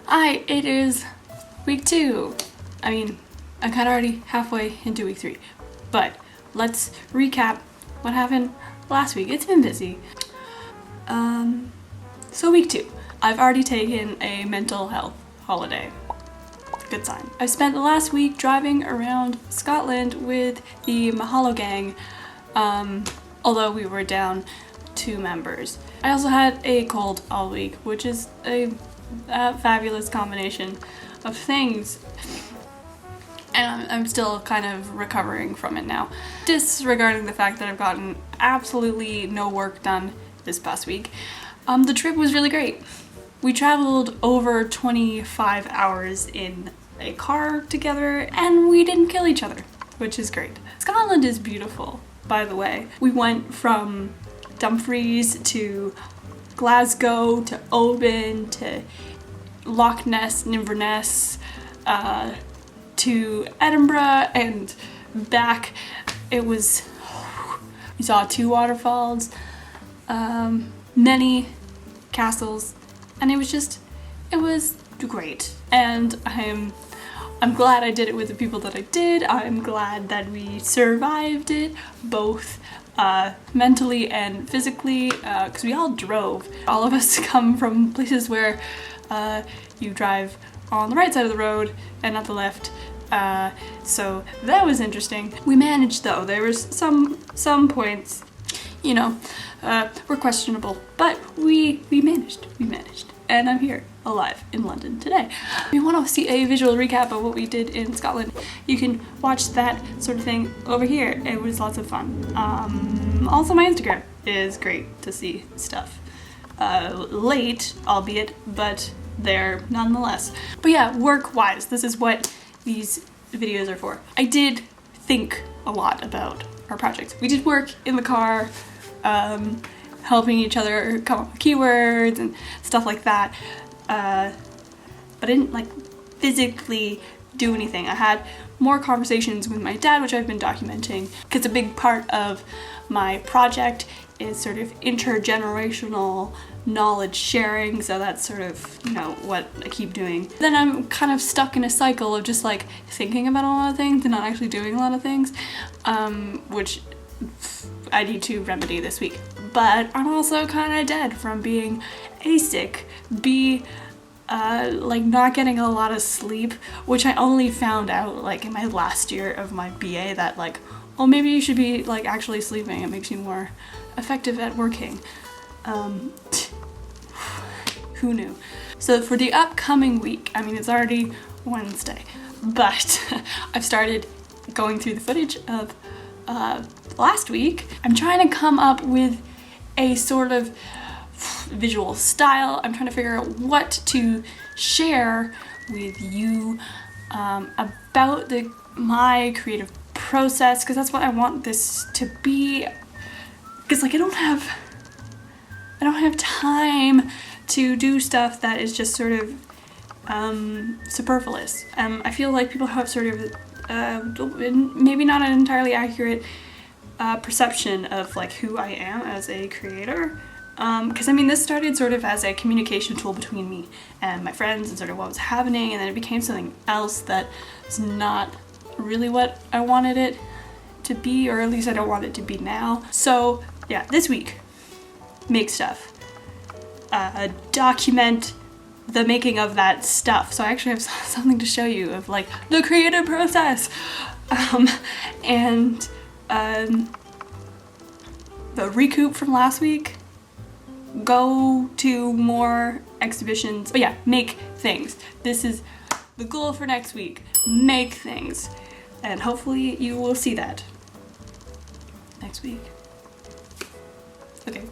Hi, it is week 2. I mean, I'm kind of already halfway into week 3, but let's recap what happened last week. It's been busy. So week 2, I've already taken a mental health holiday. Good sign. I spent the last week driving around Scotland with the Mahalo gang, although we were down 2 members. I also had a cold all week, which is a fabulous combination of things, and I'm still kind of recovering from it now. Disregarding the fact that I've gotten absolutely no work done this past week, the trip was really great. We traveled over 25 hours in a car together and we didn't kill each other, which is great. Scotland is beautiful, by the way. We went from Dumfries to Glasgow to Oban to Loch Ness, Inverness, to Edinburgh and back. It was, we saw 2 waterfalls, many castles, and it was great. And I'm glad I did it with the people that I did. I'm glad that we survived it, both mentally and physically, because we all drove. All of us come from places where you drive on the right side of the road and not the left, so that was interesting. We managed though. There was some points, you know, were questionable, but we managed, and I'm here alive in London today. If you want to see a visual recap of what we did in Scotland, you can watch that sort of thing over here. It was lots of fun. Also my Instagram is great to see stuff. Late, albeit, but there nonetheless. But yeah, work-wise, this is what these videos are for. I did think a lot about our projects. We did work in the car, helping each other come up with keywords and stuff like that. But I didn't like physically do anything. I had more conversations with my dad, which I've been documenting, because a big part of my project is sort of intergenerational knowledge sharing, so that's sort of, you know, what I keep doing. Then I'm kind of stuck in a cycle of just like thinking about a lot of things and not actually doing a lot of things, which I need to remedy this week. But I'm also kind of dead from being A, sick, B, like not getting a lot of sleep, which I only found out like in my last year of my BA, that like, oh, maybe you should be like actually sleeping. It makes you more effective at working. Who knew? So for the upcoming week, I mean, it's already Wednesday, but I've started going through the footage of last week. I'm trying to come up with a sort of visual style. I'm trying to figure out what to share with you about my creative process, because that's what I want this to be. Because like I don't have time to do stuff that is just sort of superfluous. I feel like people have sort of maybe not an entirely accurate perception of like who I am as a creator. Because I mean, this started sort of as a communication tool between me and my friends and sort of what was happening, and then it became something else that is not really what I wanted it to be, or at least I don't want it to be now. So yeah, this week, make stuff. Document the making of that stuff. So I actually have something to show you of like the creative process. And the recoup from last week, go to more exhibitions. But yeah, make things. This is the goal for next week. Make things. And hopefully you will see that next week. Okay.